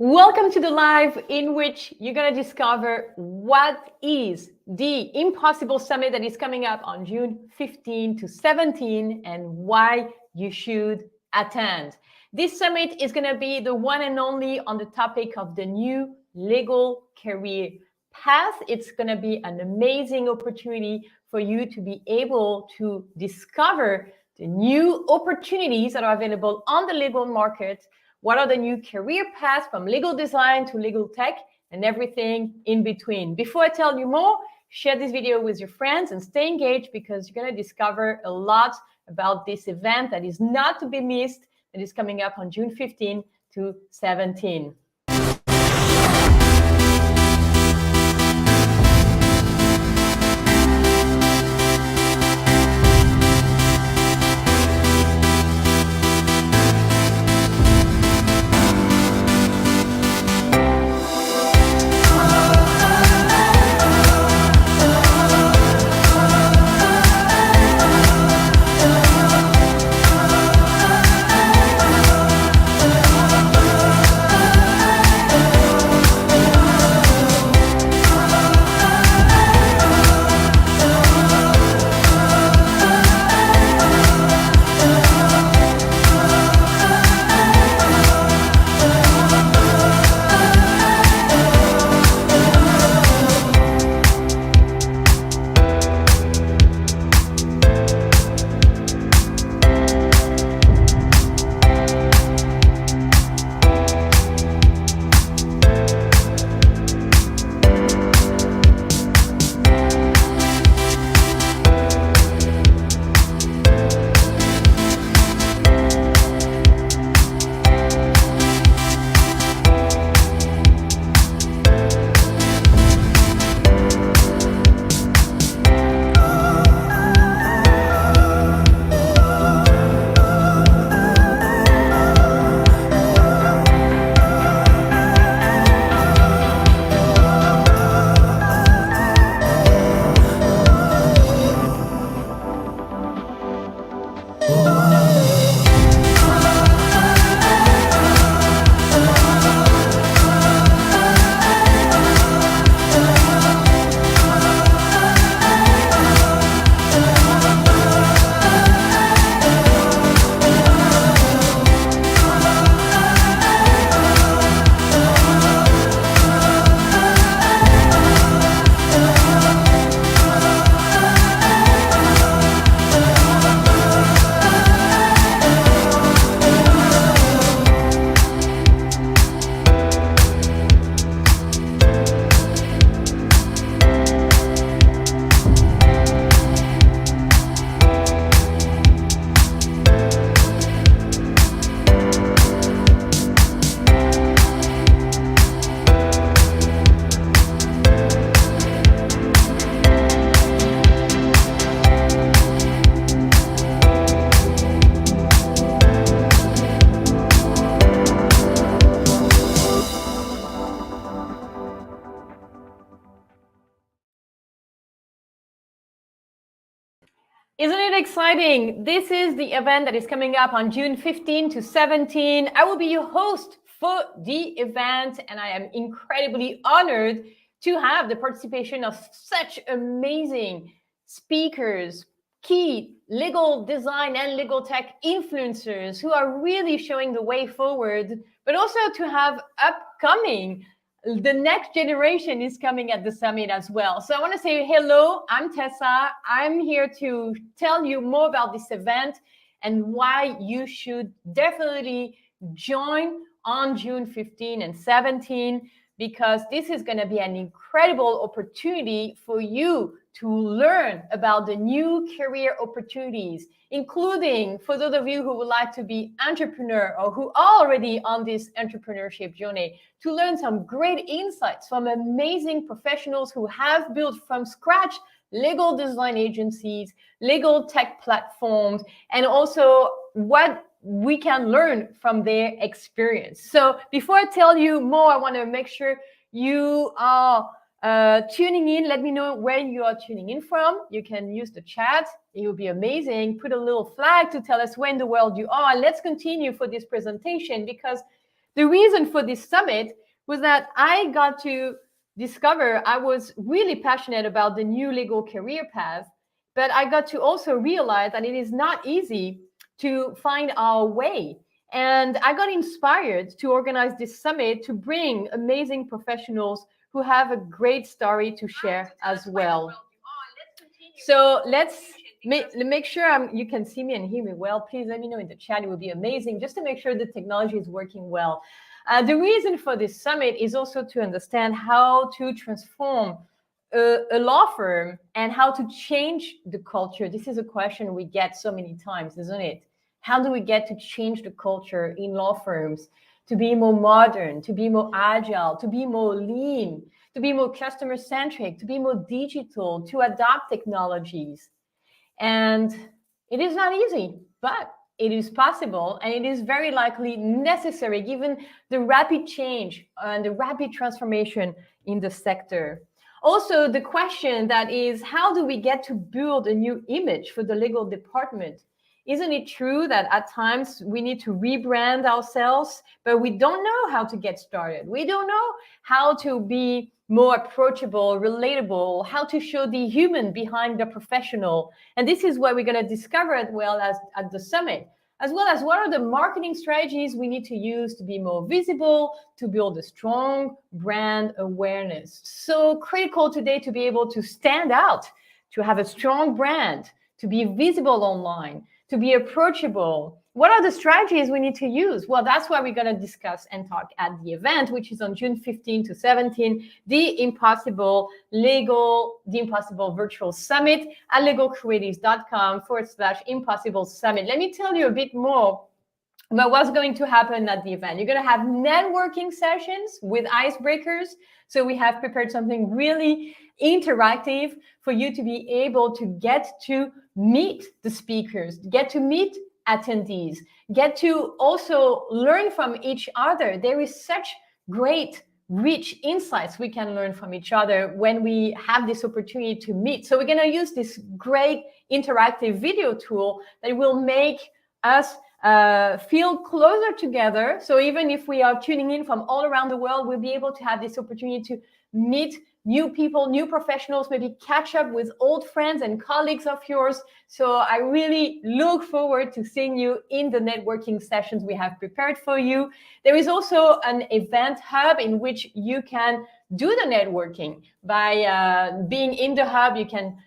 Welcome to the live in which you're going to discover what is the Impossible Summit that is coming up on June 15 to 17 and why you should attend. This summit is going to be the one and only on the topic of the new legal career path. It's going to be an amazing opportunity for you to be able to discover the new opportunities that are available on the legal market. What are the new career paths from legal design to legal tech and everything in between? Before I tell you more, share this video with your friends and stay engaged because you're going to discover a lot about this event that is not to be missed, that is coming up on June 15 to 17. Isn't it exciting? This is the event that is coming up on June 15 to 17. I will be your host for the event, and I am incredibly honored to have the participation of such amazing speakers, key legal design and legal tech influencers who are really showing the way forward, but also to have upcoming the next generation is coming at the summit as well. So I want to say hello, I'm Tessa. I'm here to tell you more about this event and why you should definitely join on June 15 and 17, because this is going to be an incredible opportunity for you to learn about the new career opportunities, including for those of you who would like to be entrepreneur or who are already on this entrepreneurship journey, to learn some great insights from amazing professionals who have built from scratch legal design agencies, legal tech platforms, and also what we can learn from their experience. So before I tell you more, I want to make sure you are tuning in. Let me know where you are tuning in from. You can use the chat. It will be amazing. Put a little flag to tell us where in the world you are. Let's continue for this presentation, because The reason for this summit was that I got to discover I was really passionate about the new legal career path, but I got to also realize that it is not easy to find our way. And I got inspired to organize this summit to bring amazing professionals who have a great story to share as well. So let's make sure you can see me and hear me well. Please let me know in the chat. It would be amazing just to make sure the technology is working well. The reason for this summit is also to understand how to transform a law firm and how to change the culture. This is a question we get so many times, isn't it? How do we get to change the culture in law firms to be more modern, to be more agile, to be more lean, to be more customer-centric, to be more digital, to adopt technologies? And it is not easy, but it is possible, and it is very likely necessary given the rapid change and the rapid transformation in the sector. Also, the question that is, how do we get to build a new image for the legal department? Isn't it true that at times we need to rebrand ourselves, but we don't know how to get started? We don't know how to be more approachable, relatable, how to show the human behind the professional. And this is what we're going to discover as well as at the summit, as well as what are the marketing strategies we need to use to be more visible, to build a strong brand awareness. So critical today to be able to stand out, to have a strong brand, to be visible online, to be approachable. What are the strategies we need to use? Well, that's what we're going to discuss and talk at the event, which is on June 15 to 17, the Impossible Virtual Summit at legalcreatives.com/Impossible Summit. Let me tell you a bit more about what's going to happen at the event. You're going to have networking sessions with icebreakers. So we have prepared something really interactive for you to be able to get to meet the speakers, get to meet attendees, get to also learn from each other. There is such great, rich insights we can learn from each other when we have this opportunity to meet. So we're going to use this great interactive video tool that will make us feel closer together. So even if we are tuning in from all around the world, we'll be able to have this opportunity to meet new people, new professionals, maybe catch up with old friends and colleagues of yours. So I really look forward to seeing you in the networking sessions we have prepared for you. There is also an event hub in which you can do the networking. By being in the hub, you can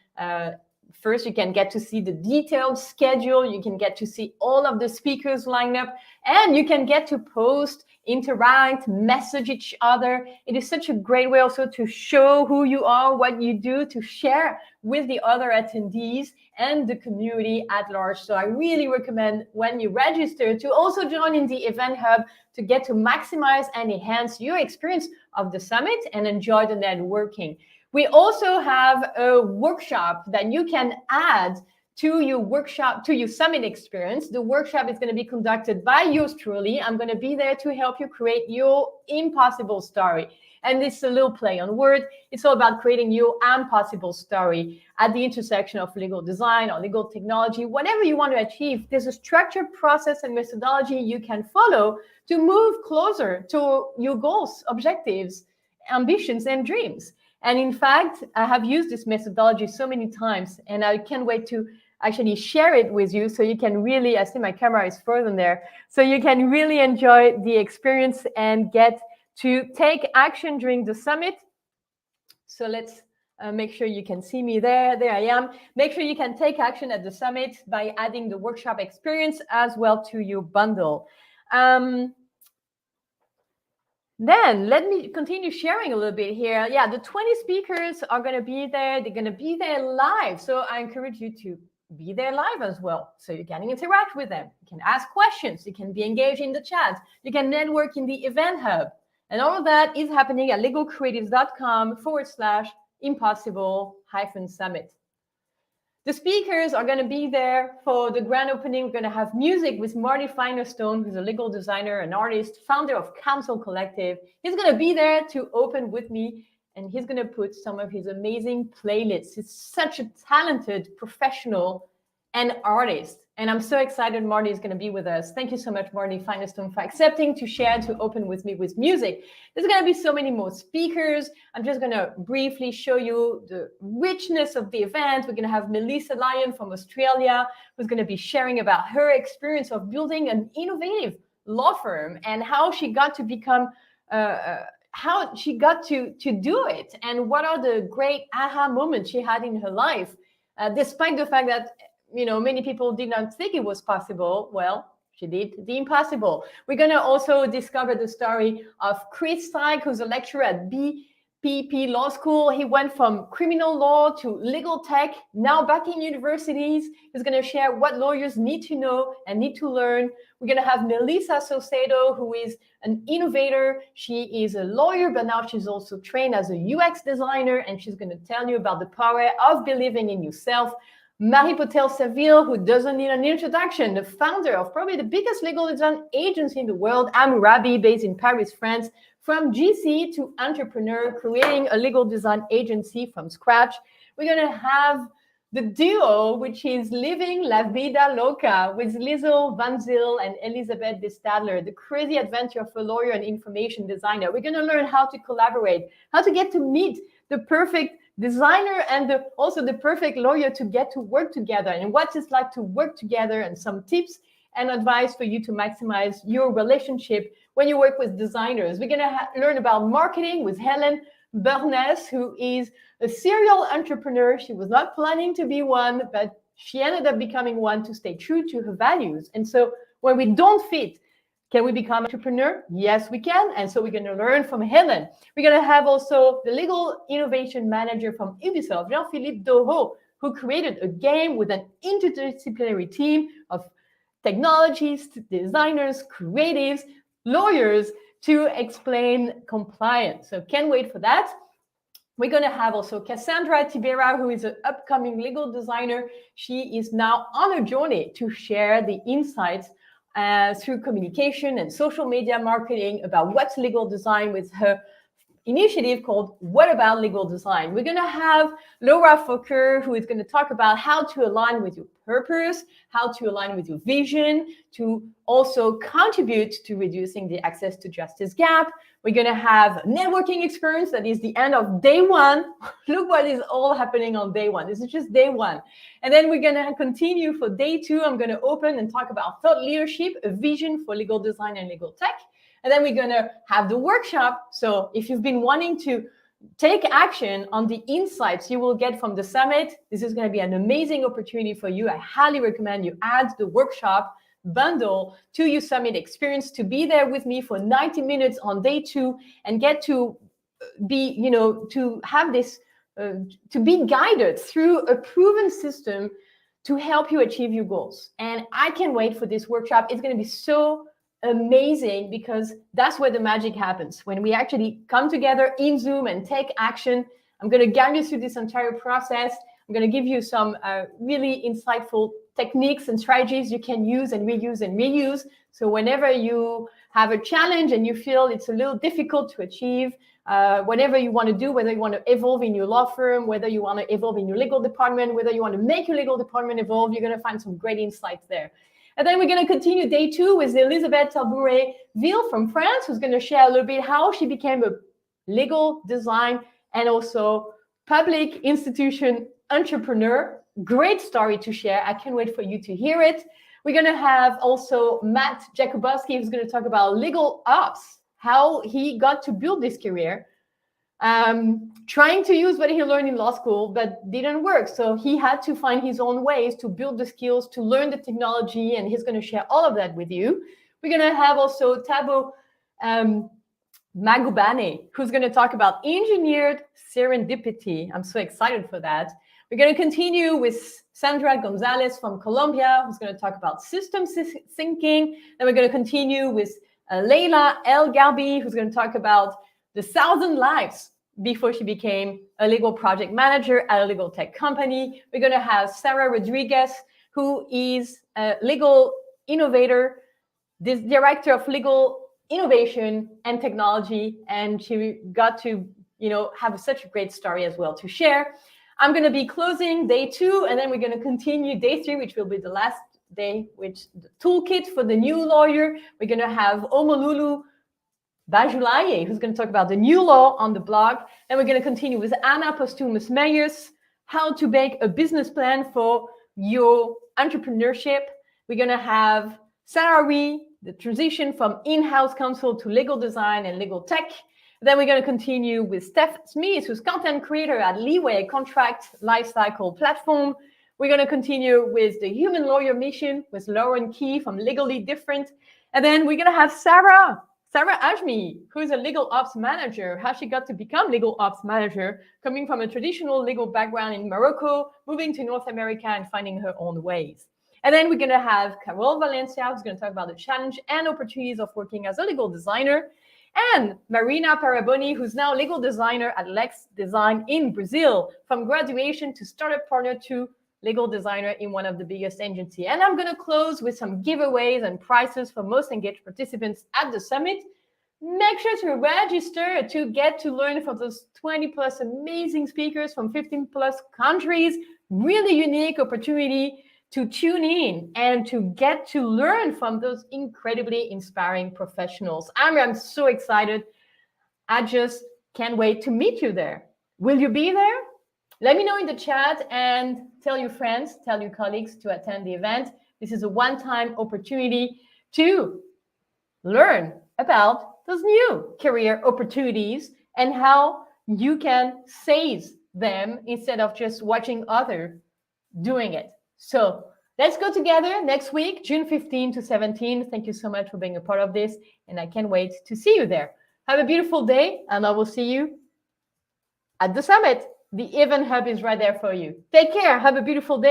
first, you can get to see the detailed schedule. You can get to see all of the speakers lined up, and you can get to post, interact, message each other. It is such a great way also to show who you are, what you do, to share with the other attendees and the community at large. So I really recommend when you register to also join in the event hub to get to maximize and enhance your experience of the summit and enjoy the networking. We also have a workshop that you can add to your workshop, to your summit experience. The workshop is going to be conducted by yours truly. I'm going to be there to help you create your impossible story. And it's a little play on word. It's all about creating your impossible story at the intersection of legal design or legal technology. Whatever you want to achieve, there's a structured process and methodology you can follow to move closer to your goals, objectives, ambitions, and dreams. And in fact, I have used this methodology so many times, and I can't wait to actually share it with you so you can really, I see my camera is frozen there, so you can really enjoy the experience and get to take action during the summit. So let's make sure you can see me there. There I am. Make sure you can take action at the summit by adding the workshop experience as well to your bundle. Then let me continue sharing a little bit here. Yeah, the 20 speakers are going to be there. They're going to be there live. So I encourage you to be there live as well. So you can interact with them. You can ask questions. You can be engaged in the chat. You can network in the event hub. And all of that is happening at legalcreatives.com/impossible-summit. The speakers are going to be there for the grand opening. We're going to have music with Marty Firestone, who's a legal designer, an artist, founder of Counsel Collective. He's going to be there to open with me, and he's going to put some of his amazing playlists. He's such a talented professional and artist. And I'm so excited Marty is going to be with us. Thank you so much, Marty Finestone, for accepting to share, to open with me with music. There's going to be so many more speakers. I'm just going to briefly show you the richness of the event. We're going to have Melissa Lyon from Australia, who's going to be sharing about her experience of building an innovative law firm and how she got to become, how she got to do it, and what are the great aha moments she had in her life, despite the fact that many people did not think it was possible. Well, she did the impossible. We're going to also discover the story of Chris Sykes, who's a lecturer at BPP Law School. He went from criminal law to legal tech, now back in universities. He's going to share what lawyers need to know and need to learn. We're going to have Melissa Saucedo, who is an innovator. She is a lawyer, but now she's also trained as a UX designer, and she's going to tell you about the power of believing in yourself. Marie Potel-Saville, who doesn't need an introduction, the founder of probably the biggest legal design agency in the world, Amurabi, based in Paris, France, from GC to entrepreneur, creating a legal design agency from scratch. We're going to have the duo, which is Living La Vida Loca with Liesl Van Zyl and Elisabeth de Stadler, the crazy adventure of a lawyer and information designer. We're going to learn how to collaborate, how to get to meet the perfect designer and also the perfect lawyer to get to work together, and what it's like to work together, and some tips and advice for you to maximize your relationship when you work with designers. We're going to learn about marketing with Helen Burness, who is a serial entrepreneur. She was not planning to be one, but she ended up becoming one to stay true to her values. And so when we don't fit, can we become an entrepreneur? Yes, we can. And so we're going to learn from Helen. We're going to have also the legal innovation manager from Ubisoft, Jean-Philippe Doho, who created a game with an interdisciplinary team of technologists, designers, creatives, lawyers to explain compliance. So can't wait for that. We're going to have also Cassandra Tibera, who is an upcoming legal designer. She is now on a journey to share the insights through communication and social media marketing about what's legal design with her initiative called What About Legal Design. We're going to have Laura Fauqueur, who is going to talk about how to align with your purpose, how to align with your vision, to also contribute to reducing the access to justice gap. We're going to have networking experience that is the end of day one. Look what is all happening on day one. This is just day one. And then we're going to continue for day two. I'm going to open and talk about thought leadership, a vision for legal design and legal tech. And then we're going to have the workshop. So if you've been wanting to take action on the insights you will get from the summit, this is going to be an amazing opportunity for you. I highly recommend you add the workshop bundle to your summit experience to be there with me for 90 minutes on day two and get to be, to have this, to be guided through a proven system to help you achieve your goals. And I can't wait for this workshop. It's going to be so amazing, because that's where the magic happens. When we actually come together in Zoom and take action, I'm going to guide you through this entire process. I'm going to give you some really insightful techniques and strategies you can use and reuse. So whenever you have a challenge and you feel it's a little difficult to achieve, whatever you want to do, whether you want to evolve in your law firm, whether you want to evolve in your legal department, whether you want to make your legal department evolve, you're going to find some great insights there. And then we're going to continue day two with Elisabeth Talbouret-Ville from France, who's going to share a little bit how she became a legal design and also public institution entrepreneur. Great story to share. I can't wait for you to hear it. We're going to have also Matt Jakubowski, who's going to talk about legal ops, how he got to build this career, trying to use what he learned in law school, but didn't work. So he had to find his own ways to build the skills, to learn the technology, and he's going to share all of that with you. We're going to have also Tabo Magubane, who's going to talk about engineered serendipity. I'm so excited for that. We're going to continue with Sandra Gonzalez from Colombia, who's going to talk about systems thinking. Then we're going to continue with Leila El Garbi, who's going to talk about the 1,000 lives before she became a legal project manager at a legal tech company. We're going to have Sarah Rodriguez, who is a legal innovator, this director of legal innovation and technology, and she got to, have such a great story as well to share. I'm going to be closing day two, and then we're going to continue day three, which will be the last day with the toolkit for the new lawyer. We're going to have Omolulu Bajulaye, who's going to talk about the new law on the blog. And we're going to continue with Anna Posthumus Meyjes, how to make a business plan for your entrepreneurship. We're going to have Sarah Ree, the transition from in-house counsel to legal design and legal tech. Then we're going to continue with Steph Smith, who's content creator at Leeway, contract lifecycle platform. We're going to continue with the human lawyer mission with Lauren Key from Legally Different. And then we're going to have Sarah Ajmi, who's a legal ops manager, how she got to become legal ops manager, coming from a traditional legal background in Morocco, moving to North America and finding her own ways. And then we're going to have Carol Valencia, who's going to talk about the challenge and opportunities of working as a legal designer. And Marina Paraboni, who's now legal designer at Lex Design in Brazil, from graduation to startup partner to legal designer in one of the biggest agencies. And I'm going to close with some giveaways and prizes for most engaged participants at the summit. Make sure to register to get to learn from those 20 plus amazing speakers from 15 plus countries. Really unique opportunity to tune in and to get to learn from those incredibly inspiring professionals. I'm so excited. I just can't wait to meet you there. Will you be there? Let me know in the chat and tell your friends, tell your colleagues to attend the event. This is a one-time opportunity to learn about those new career opportunities and how you can seize them instead of just watching others doing it. So let's go together next week, June 15 to 17. Thank you so much for being a part of this, and I can't wait to see you there. Have a beautiful day, and I will see you at the summit. The event hub is right there for you. Take care. Have a beautiful day.